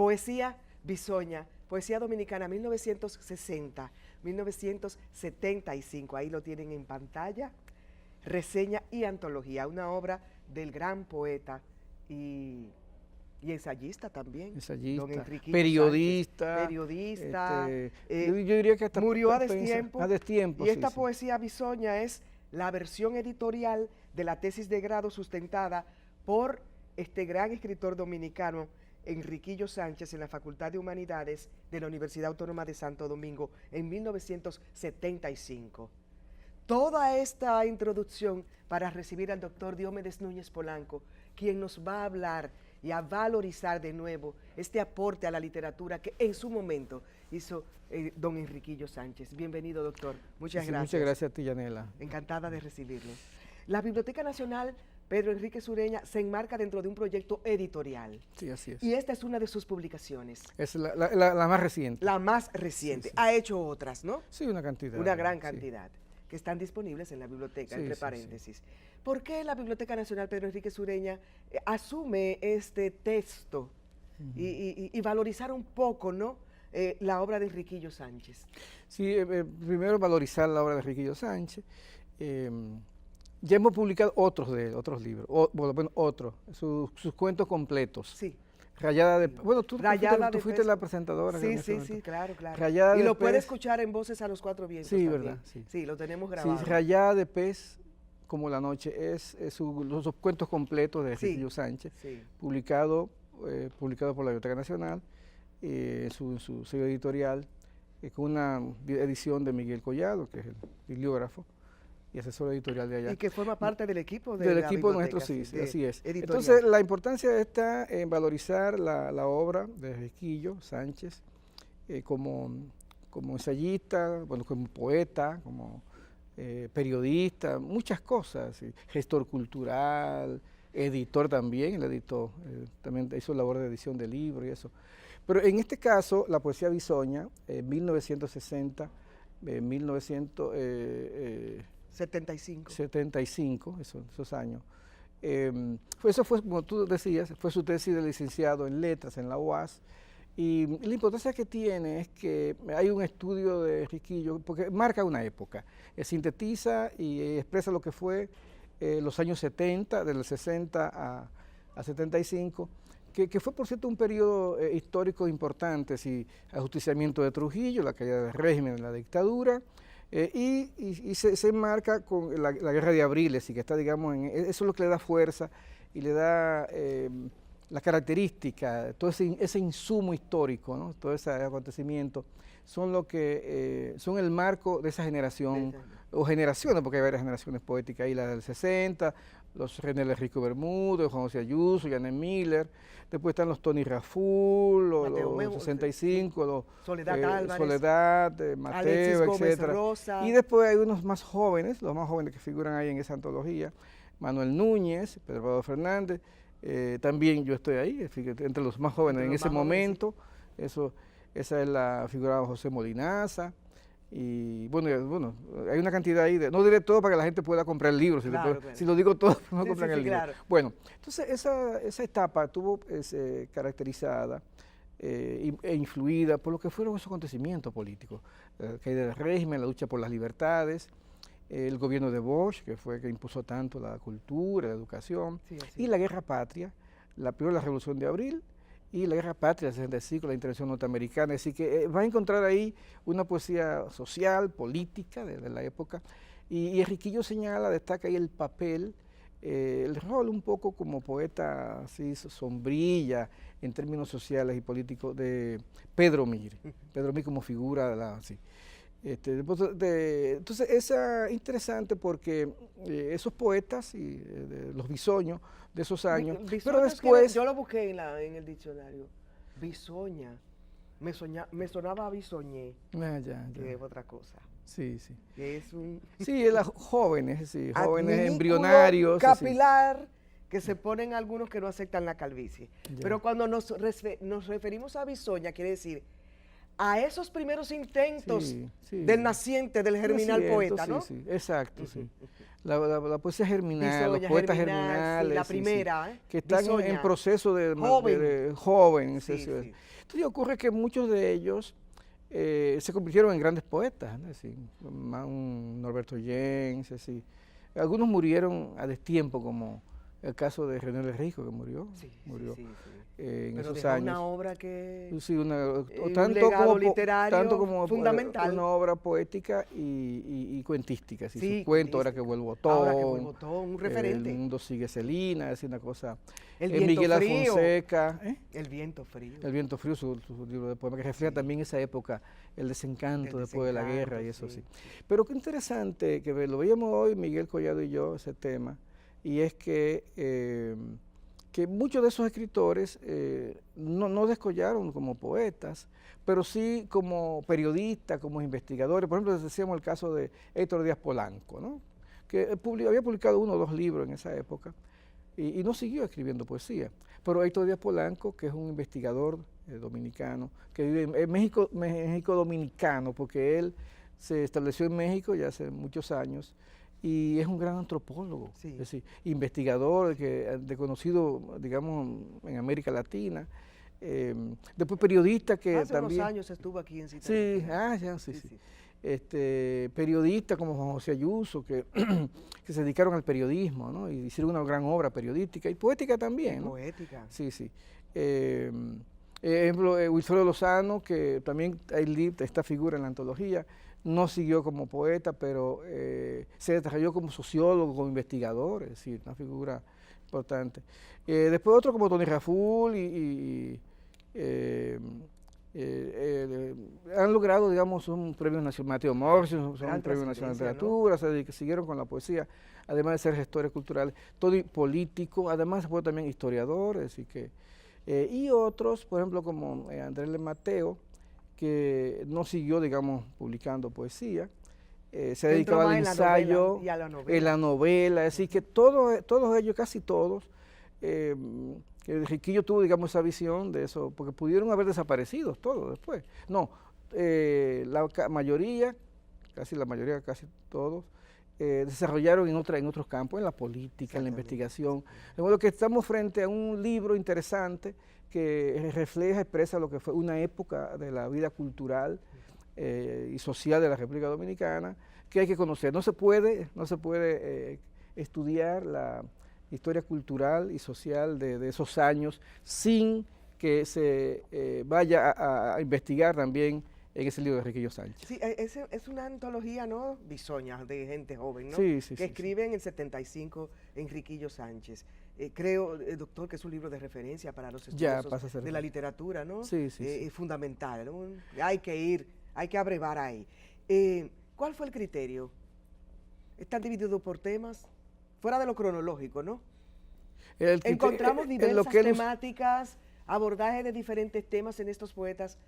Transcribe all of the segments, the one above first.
Poesía Bisoña, Poesía Dominicana 1960-1975, ahí lo tienen en pantalla, reseña y antología, una obra del gran poeta y ensayista también, ensayista, don Enriquillo periodista, Sánchez, periodista, yo diría que hasta murió a destiempo, y esta sí, Poesía Bisoña es la versión editorial de la tesis de grado sustentada por este gran escritor dominicano, Enriquillo Sánchez, en la Facultad de Humanidades de la Universidad Autónoma de Santo Domingo en 1975. Toda esta introducción para recibir al doctor Diomedes Núñez Polanco, quien nos va a hablar y a valorizar de nuevo este aporte a la literatura que en su momento hizo don Enriquillo Sánchez. Bienvenido, doctor. Muchas gracias. Muchas gracias a ti, Yanela. Encantada de recibirlo. La Biblioteca Nacional Pedro Enrique Sureña se enmarca dentro de un proyecto editorial. Sí, así es. Y esta es una de sus publicaciones. Es la más reciente. La más reciente. Sí. Ha hecho otras, ¿no? Sí, una cantidad. Una gran cantidad, que están disponibles en la biblioteca, entre paréntesis. ¿Por qué la Biblioteca Nacional Pedro Enrique Sureña asume este texto y valorizar un poco, ¿no?, la obra de Enriquillo Sánchez? Sí, primero valorizar la obra de Enriquillo Sánchez. Ya hemos publicado otros libros, sus cuentos completos. Sí. Rayada de Bueno, tú fuiste la presentadora. Sí, claro. Rayada y lo de puede pez, escuchar en Voces a los Cuatro Vientos. sí, también. ¿verdad? Sí, lo tenemos grabado. Sí, Rayada de pez como la noche los cuentos completos de Enriquillo Sánchez, publicado por la Biblioteca Nacional, en su sello editorial, con una edición de Miguel Collado, que es el bibliógrafo y asesor editorial de allá. Y que forma parte del equipo de la equipo nuestro, sí, así es. Editorial. Entonces, la importancia está en valorizar la obra de Enriquillo Sánchez como ensayista, bueno, como poeta, como periodista, muchas cosas, ¿sí? Gestor cultural, editor también, él editó, también hizo labor de edición de libros y eso. Pero en este caso, la Poesía Bisoña, 1960, 1975, esos años. Eso fue, como tú decías, fue su tesis de licenciado en letras en la UAS. Y la importancia que tiene es que hay un estudio de Enriquillo, porque marca una época, sintetiza y expresa lo que fue los años 70, del 60 a 75, que fue, por cierto, un periodo histórico importante, sí, ajusticiamiento de Trujillo, la caída del régimen de la dictadura, y se enmarca con la Guerra de Abril, así que está, digamos, eso es lo que le da fuerza y le da la característica, todo ese insumo histórico, ¿no?, todo ese acontecimiento, son lo que son el marco de esa generación, o generaciones, porque hay varias generaciones poéticas ahí, la del 60, los René Rico Bermúdez, Juan José Ayuso, Janet Miller, después están los Tony Raful, los 65, los Soledad Álvarez, Mateo, etcétera. Rosa. Y después hay unos más jóvenes, los más jóvenes que figuran ahí en esa antología, Manuel Núñez, Pedro Pablo Fernández, también yo estoy ahí, fíjate, entre los más jóvenes en ese momento, esa es la figura de José Molinaza. Y bueno, hay una cantidad ahí, no diré todo para que la gente pueda comprar el libro, si lo digo todo, no compran el libro. Claro. Bueno, entonces esa etapa estuvo caracterizada e influida por lo que fueron esos acontecimientos políticos, la caída del régimen, la lucha por las libertades, el gobierno de Bosch, que fue el que impuso tanto la cultura, la educación, y la guerra patria, primero la Revolución de Abril, y la Guerra Patria del 65, la intervención norteamericana. Así que va a encontrar ahí una poesía social, política de la época. Y Enriquillo destaca ahí el papel, el rol un poco como poeta así sombrilla en términos sociales y políticos de Pedro Mir. Pedro Mir como figura así. Entonces, es interesante porque esos poetas y los bisoños de esos años, pero después... Yo lo busqué en el diccionario, bisoña, me sonaba a bisoñé, que es otra cosa. Sí. Que es sí, jóvenes embrionarios. Capilar, que se ponen algunos que no aceptan la calvicie. Pero cuando nos referimos a bisoña, quiere decir a esos primeros intentos Sí. del naciente, del germinal poeta, ¿no? Sí, exacto, sí. La poesía germinal, Bisoña, los poetas germinal, sí, germinales, la primera, que están en Bisoña. proceso de Joven. jóvenes. Sí, sí. Entonces ocurre que muchos de ellos se convirtieron en grandes poetas, ¿no? Así, un Norberto Jens, así. Algunos murieron a destiempo, como el caso de René el Rico, que murió Sí. en Pero esos dejó años. una obra que... Sí, un legado literario tanto como fundamental. una obra poética y cuentística. Así, Sí, sus cuentos, Ahora que vuelvo Otón, un referente. El mundo sigue Celina, es una cosa. El viento Miguel frío. Alfonseca. El viento frío. El viento frío, su libro de poemas, que refleja también esa época, el desencanto después de la guerra y eso sí. Pero qué interesante, que lo veíamos hoy Miguel Collado y yo, ese tema, y es que muchos de esos escritores no descollaron como poetas, pero sí como periodistas, como investigadores. Por ejemplo, decíamos el caso de Héctor Díaz Polanco, ¿no? Que había publicado 1 o 2 libros en esa época y no siguió escribiendo poesía. Pero Héctor Díaz Polanco, que es un investigador dominicano, que vive en México dominicano, porque él se estableció en México ya hace muchos años, y es un gran antropólogo, es decir, investigador de conocido, digamos, en América Latina. Después periodista que hace también... unos años estuvo aquí en Cita. Sí. Periodistas como Juan José Ayuso, que se dedicaron al periodismo, ¿no? Y hicieron una gran obra periodística y poética también, ¿no? Poética. Sí. Ejemplo, Wilfredo Lozano, que también hay esta figura en la antología, no siguió como poeta, pero se desarrolló como sociólogo, como investigador, es decir, una figura importante. Después otro como Tony Raful han logrado, digamos, un premio nacional, Mateo Morrison, un premio nacional de literatura, ¿no? Que siguieron con la poesía, además de ser gestores culturales, todo político, además fue también historiador, es decir que, y otros, por ejemplo, como Andrés Le Mateo, que no siguió, digamos, publicando poesía, se dedicaba al ensayo, en la novela, es decir, que todos ellos, casi todos, que Riquillo tuvo, digamos, esa visión de eso, porque pudieron haber desaparecido todos después. No, la mayoría, casi todos, desarrollaron en otros campos, en la política, en la investigación. De modo que estamos frente a un libro interesante que refleja, expresa lo que fue una época de la vida cultural y social de la República Dominicana, que hay que conocer. No se puede estudiar la historia cultural y social de esos años sin que se vaya a investigar también en ese libro de Riquillo Sánchez. Sí, es una antología, ¿no? Bisoña, de gente joven, ¿no? Que escribe en el 75 en Riquillo Sánchez. Creo, doctor, que es un libro de referencia para los estudiosos de la literatura, ¿no? Es fundamental, ¿no? Hay que abrevar ahí. ¿Cuál fue el criterio? ¿Están divididos por temas? Fuera de lo cronológico, ¿no? Encontramos diversas temáticas, abordaje de diferentes temas en estos poetas.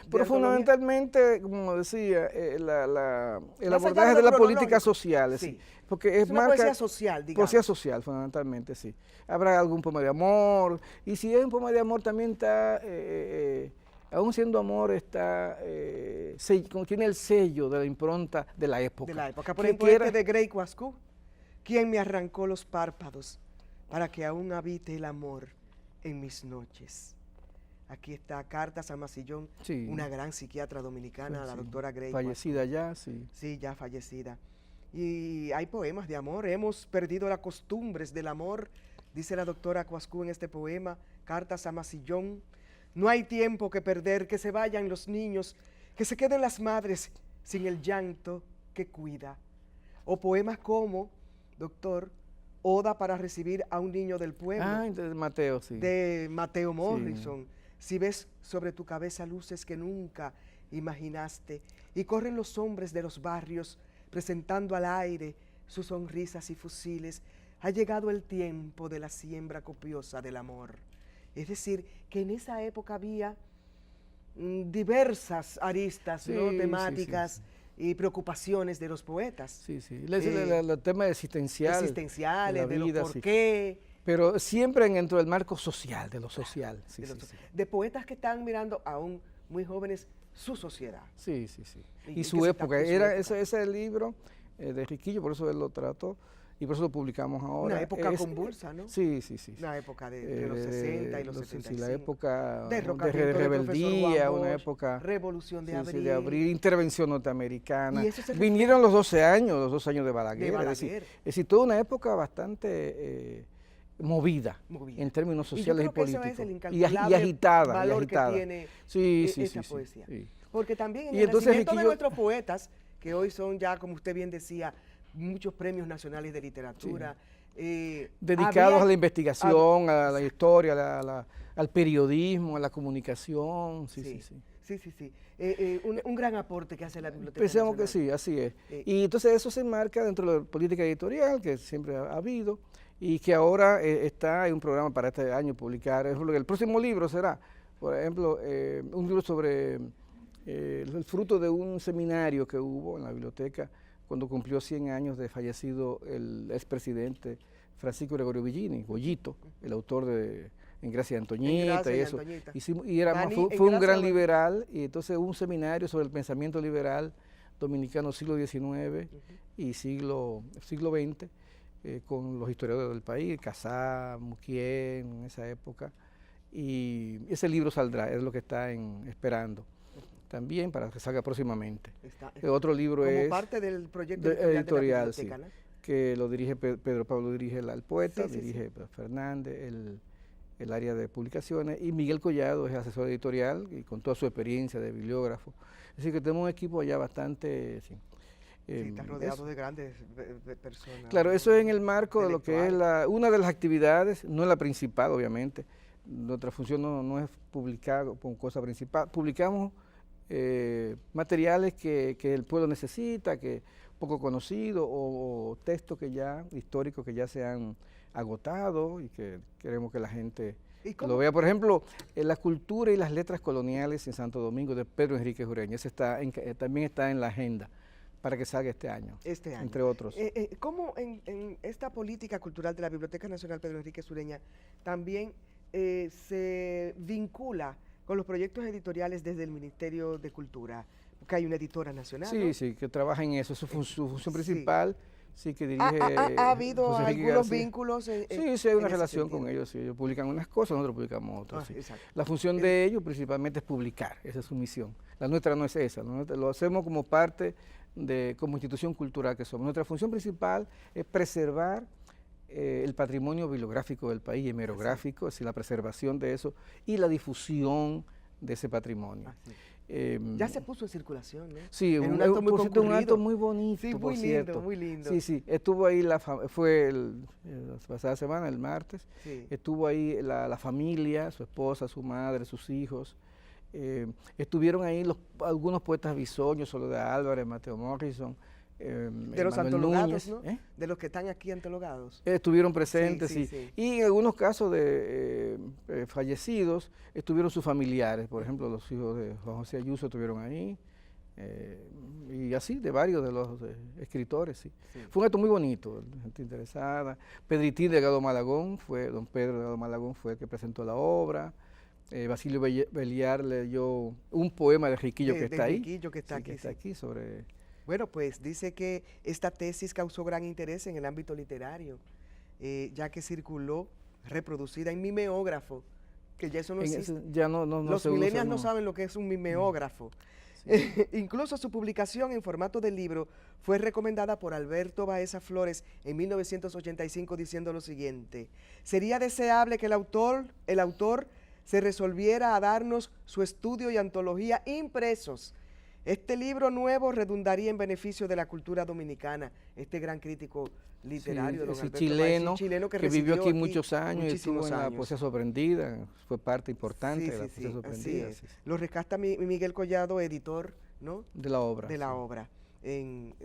Pero fundamentalmente, como decía, el abordaje de la política social, sí. Porque es una poesía social, digamos. Poesía social, fundamentalmente, sí. Habrá algún poema de amor, y si es un poema de amor también está, aún siendo amor, tiene el sello de la impronta de la época. Por ejemplo, este de Grey Cuascu, ¿quién me arrancó los párpados para que aún habite el amor en mis noches? Aquí está Cartas a Masillón, una gran psiquiatra dominicana, la doctora Grey. Fallecida ya, sí. Sí, ya fallecida. Y hay poemas de amor. Hemos perdido las costumbres del amor, dice la doctora Cuascu en este poema, Cartas a Masillón. No hay tiempo que perder, que se vayan los niños, que se queden las madres sin el llanto que cuida. O poemas como, doctor, Oda para recibir a un niño del pueblo. De Mateo, sí. De Mateo Morrison. Sí. Si ves sobre tu cabeza luces que nunca imaginaste y corren los hombres de los barrios presentando al aire sus sonrisas y fusiles, ha llegado el tiempo de la siembra copiosa del amor. Es decir, que en esa época había diversas aristas, ¿no? Temáticas y preocupaciones de los poetas. El tema existenciales, de lo por qué. Pero siempre dentro del marco social, de lo social. De poetas que están mirando aún muy jóvenes su sociedad. Sí, sí, sí. Y Y su que época, y su era época. ese libro de Riquillo, por eso él lo trató y por eso lo publicamos ahora. Una época convulsa, ¿no? Sí, sí, sí. Una época de entre los 60 y los Sí, 75. la época Derrocamiento de del profesor rebeldía, Juan una Bosch, época Revolución de sí, Abril. de abril, intervención norteamericana. Y eso se Vinieron los 12 años, los 2 años de Balaguer. De Balaguer. Es decir, toda una época bastante movida en términos sociales y, yo creo que políticos. eso es el Y incalculable agitada. valor que tiene esa poesía. Sí. Porque también en Y el entonces nacimiento de Riquillo- nuestros poetas, que hoy son ya, como usted bien decía, muchos premios nacionales de literatura. Dedicados a la investigación, a la historia, al periodismo, a la comunicación. Sí. Un gran aporte que hace la Biblioteca Pensamos que Nacional. sí, así es. Y entonces eso se enmarca dentro de la política editorial que siempre ha habido y que ahora está en un programa para este año publicar. El próximo libro será, por ejemplo, un libro sobre el fruto de un seminario que hubo en la biblioteca cuando cumplió 100 años de fallecido el expresidente Francisco Gregorio Villini, Goyito, el autor de En Gracia de Antoñita y eso. Fue un gran liberal, y entonces hubo un seminario sobre el pensamiento liberal dominicano siglo XIX y siglo XX, con los historiadores del país, Casá, Muquier, en esa época, y ese libro saldrá, es lo que está esperando también para que salga próximamente. Otro libro como parte del proyecto editorial, de la biblioteca, ¿no? que lo dirige Pedro Pablo, dirige el poeta, Sí. dirige Fernández, el área de publicaciones, y Miguel Collado es asesor editorial y con toda su experiencia de bibliógrafo. Es decir, que tenemos un equipo allá bastante... Sí, está rodeado de grandes personas. Claro, eso es en el marco de lo que es una de las actividades, no es la principal, obviamente. Nuestra función no es publicar con cosa principal. Publicamos materiales que el pueblo necesita, que poco conocido, o textos históricos que ya se han agotado y que queremos que la gente lo vea. Por ejemplo, la cultura y las letras coloniales en Santo Domingo de Pedro Enríquez Ureña, ese también está en la agenda para que salga este año. Entre otros. ¿Cómo en esta política cultural de la Biblioteca Nacional Pedro Enríquez Ureña también se vincula con los proyectos editoriales desde el Ministerio de Cultura? Porque hay una editora nacional, ¿no? Sí, que trabaja en eso, su función principal, sí, que dirige... ¿Ha habido algunos vínculos? Sí, hay una relación con ellos, sí, ellos publican unas cosas, nosotros publicamos otras. La función de ellos principalmente es publicar, esa es su misión. La nuestra no es esa, lo hacemos como parte como institución cultural que somos. Nuestra función principal es preservar el patrimonio bibliográfico del país, hemerográfico, es decir, la preservación de eso y la difusión de ese patrimonio. Ya se puso en circulación, ¿no? Sí, un acto muy bonito, sí, por muy cierto. Lindo, muy lindo. Sí, estuvo ahí, fue la pasada semana, el martes, estuvo ahí la familia, su esposa, su madre, sus hijos. Estuvieron ahí algunos poetas bisoños, Soledad Álvarez, Mateo Morrison, de los antologados, ¿no? De los que están aquí antologados. Estuvieron presentes, sí. Y en algunos casos de fallecidos, estuvieron sus familiares, por ejemplo, los hijos de Juan José Ayuso estuvieron ahí, y así, de varios de los escritores, sí. Fue un acto muy bonito, gente interesada. Pedritín Delgado Malagón, don Pedro Delgado Malagón fue el que presentó la obra. Basilio Beliar leyó un poema de Riquillo que está ahí. Riquillo que está aquí sobre... Bueno, pues dice que esta tesis causó gran interés en el ámbito literario, ya que circuló reproducida en mimeógrafo, que ya eso no existe. Los millennials no saben lo que es un mimeógrafo. Incluso su publicación en formato de libro fue recomendada por Alberto Baeza Flores en 1985 diciendo lo siguiente: sería deseable que el autor se resolviera a darnos su estudio y antología impresos. Este libro nuevo redundaría en beneficio de la cultura dominicana. Este gran crítico literario, don Alberto chileno, chileno que vivió aquí muchos años y estuvo en la Poesía Sorprendida, fue parte importante de la Poesía Sorprendida. Lo rescata Miguel Collado, editor, ¿no? De la obra. De la obra.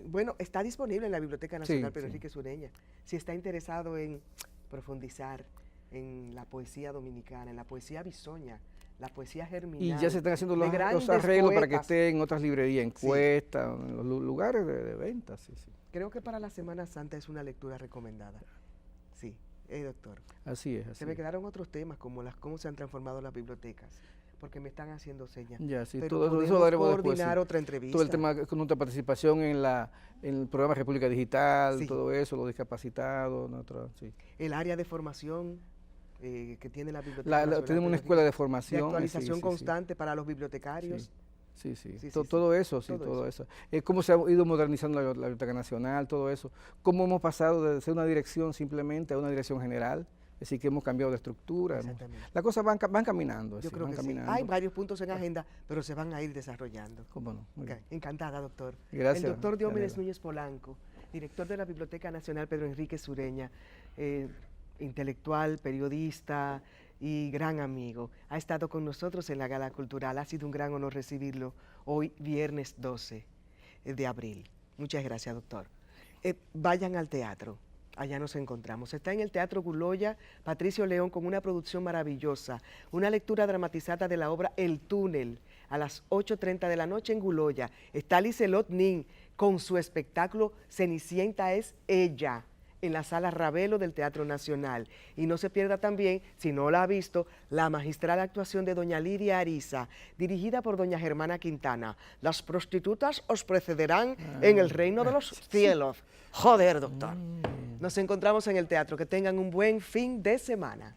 Bueno, está disponible en la Biblioteca Nacional Pedro Enríquez Ureña. Si está interesado en profundizar en la poesía dominicana, en la poesía bisoña, la poesía germinal. Y ya se están haciendo los arreglos para que esté en otras librerías, en Cuesta, en los lugares de venta. Creo que para la Semana Santa es una lectura recomendada. Sí, doctor. Así es. Se me quedaron otros temas como cómo se han transformado las bibliotecas. porque me están haciendo señas. Ya, sí, Pero todo eso podemos lo haremos después, coordinar sí. otra entrevista. Todo el tema con nuestra participación en el programa República Digital, Sí. todo eso, los discapacitados, sí. El área de formación que tiene la Biblioteca Nacional Tenemos una Pedro escuela de Enrique, formación. de actualización sí. constante para los bibliotecarios. Sí. Sí. Todo eso, todo eso. Cómo se ha ido modernizando la Biblioteca Nacional, todo eso. Cómo hemos pasado de ser una dirección simplemente a una dirección general. Es decir, que hemos cambiado de estructura. Exactamente. Las cosas van caminando. Yo sí, creo van que caminando. sí. Hay varios puntos en agenda, pero se van a ir desarrollando. ¿Cómo no? Muy Ok, bien. encantada, doctor. Gracias. El doctor Diomedes Yanela. Núñez Polanco, director de la Biblioteca Nacional Pedro Enrique Sureña, intelectual, periodista y gran amigo. Ha estado con nosotros en la Gala Cultural. Ha sido un gran honor recibirlo hoy, viernes 12 de abril. Muchas gracias, doctor. Vayan al teatro. Allá nos encontramos. Está en el Teatro Guloya, Patricio León, con una producción maravillosa, una lectura dramatizada de la obra El Túnel, a las 8:30 de la noche en Guloya. Está Liselot Nin con su espectáculo Cenicienta es ella, en la Sala Ravelo del Teatro Nacional. Y no se pierda también, si no la ha visto, la magistral actuación de doña Lidia Ariza, dirigida por doña Germana Quintana. Las prostitutas os precederán en el reino de los cielos. Joder, doctor. Nos encontramos en el teatro. Que tengan un buen fin de semana.